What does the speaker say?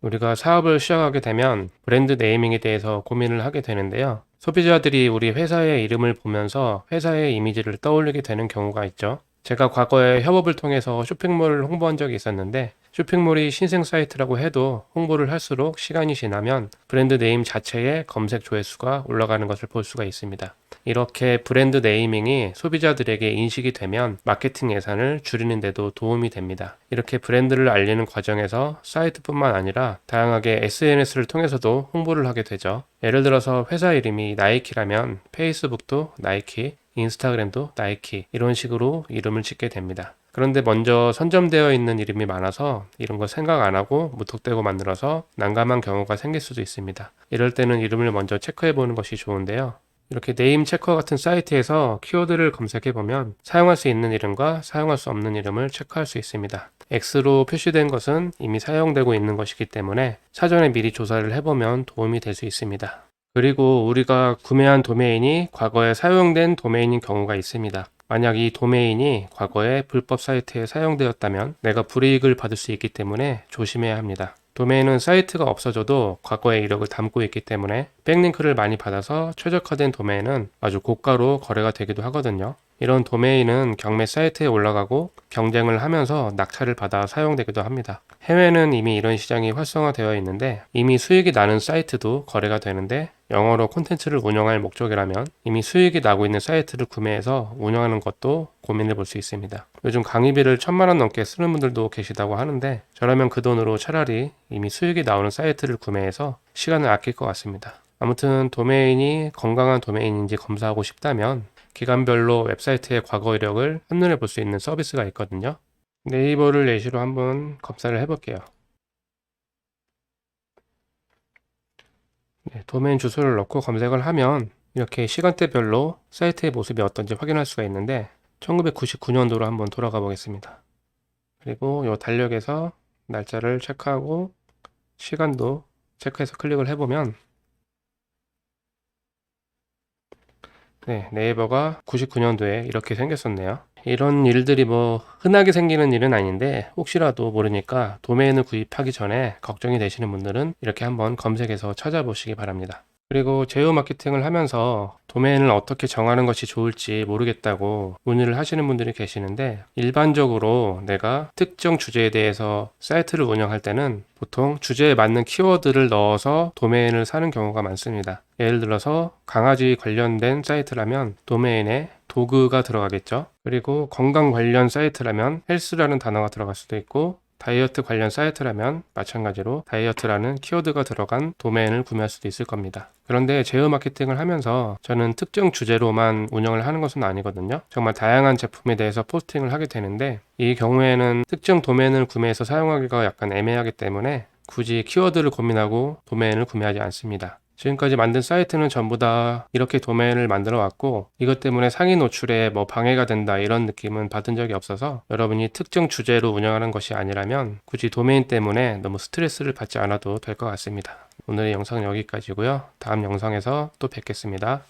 우리가 사업을 시작하게 되면 브랜드 네이밍에 대해서 고민을 하게 되는데요. 소비자들이 우리 회사의 이름을 보면서 회사의 이미지를 떠올리게 되는 경우가 있죠. 제가 과거에 협업을 통해서 쇼핑몰을 홍보한 적이 있었는데 쇼핑몰이 신생 사이트라고 해도 홍보를 할수록 시간이 지나면 브랜드 네임 자체의 검색 조회수가 올라가는 것을 볼 수가 있습니다. 이렇게 브랜드 네이밍이 소비자들에게 인식이 되면 마케팅 예산을 줄이는 데도 도움이 됩니다. 이렇게 브랜드를 알리는 과정에서 사이트뿐만 아니라 다양하게 SNS를 통해서도 홍보를 하게 되죠. 예를 들어서 회사 이름이 나이키라면 페이스북도 나이키, 인스타그램도 나이키 이런 식으로 이름을 짓게 됩니다. 그런데 먼저 선점되어 있는 이름이 많아서 이런 거 생각 안 하고 무턱대고 만들어서 난감한 경우가 생길 수도 있습니다. 이럴 때는 이름을 먼저 체크해 보는 것이 좋은데요. 이렇게 네임 체커 같은 사이트에서 키워드를 검색해 보면 사용할 수 있는 이름과 사용할 수 없는 이름을 체크할 수 있습니다. X로 표시된 것은 이미 사용되고 있는 것이기 때문에 사전에 미리 조사를 해보면 도움이 될 수 있습니다. 그리고 우리가 구매한 도메인이 과거에 사용된 도메인인 경우가 있습니다. 만약 이 도메인이 과거에 불법 사이트에 사용되었다면 내가 불이익을 받을 수 있기 때문에 조심해야 합니다. 도메인은 사이트가 없어져도 과거의 이력을 담고 있기 때문에 백링크를 많이 받아서 최적화된 도메인은 아주 고가로 거래가 되기도 하거든요. 이런 도메인은 경매 사이트에 올라가고 경쟁을 하면서 낙찰을 받아 사용되기도 합니다. 해외는 이미 이런 시장이 활성화되어 있는데 이미 수익이 나는 사이트도 거래가 되는데 영어로 콘텐츠를 운영할 목적이라면 이미 수익이 나고 있는 사이트를 구매해서 운영하는 것도 고민해 볼 수 있습니다. 요즘 강의비를 1,000만 원 넘게 쓰는 분들도 계시다고 하는데 저라면 그 돈으로 차라리 이미 수익이 나오는 사이트를 구매해서 시간을 아낄 것 같습니다. 아무튼 도메인이 건강한 도메인인지 검사하고 싶다면 기간별로 웹사이트의 과거 이력을 한눈에 볼 수 있는 서비스가 있거든요. 네이버를 예시로 한번 검사를 해볼게요. 도메인 주소를 넣고 검색을 하면 이렇게 시간대별로 사이트의 모습이 어떤지 확인할 수가 있는데 1999년도로 한번 돌아가 보겠습니다. 그리고 이 달력에서 날짜를 체크하고 시간도 체크해서 클릭을 해보면 네이버가 99년도에 이렇게 생겼었네요. 이런 일들이 뭐 흔하게 생기는 일은 아닌데 혹시라도 모르니까 도메인을 구입하기 전에 걱정이 되시는 분들은 이렇게 한번 검색해서 찾아보시기 바랍니다. 그리고 제휴 마케팅을 하면서 도메인을 어떻게 정하는 것이 좋을지 모르겠다고 문의를 하시는 분들이 계시는데 일반적으로 내가 특정 주제에 대해서 사이트를 운영할 때는 보통 주제에 맞는 키워드를 넣어서 도메인을 사는 경우가 많습니다. 예를 들어서 강아지 관련된 사이트라면 도메인에 도그가 들어가겠죠. 그리고 건강 관련 사이트라면 헬스라는 단어가 들어갈 수도 있고 다이어트 관련 사이트라면 마찬가지로 다이어트라는 키워드가 들어간 도메인을 구매할 수도 있을 겁니다. 그런데 제휴 마케팅을 하면서 저는 특정 주제로만 운영을 하는 것은 아니거든요. 정말 다양한 제품에 대해서 포스팅을 하게 되는데 이 경우에는 특정 도메인을 구매해서 사용하기가 약간 애매하기 때문에 굳이 키워드를 고민하고 도메인을 구매하지 않습니다. 지금까지 만든 사이트는 전부 다 이렇게 도메인을 만들어 왔고 이것 때문에 상위 노출에 뭐 방해가 된다 이런 느낌은 받은 적이 없어서 여러분이 특정 주제로 운영하는 것이 아니라면 굳이 도메인 때문에 너무 스트레스를 받지 않아도 될 것 같습니다. 오늘의 영상은 여기까지고요. 다음 영상에서 또 뵙겠습니다.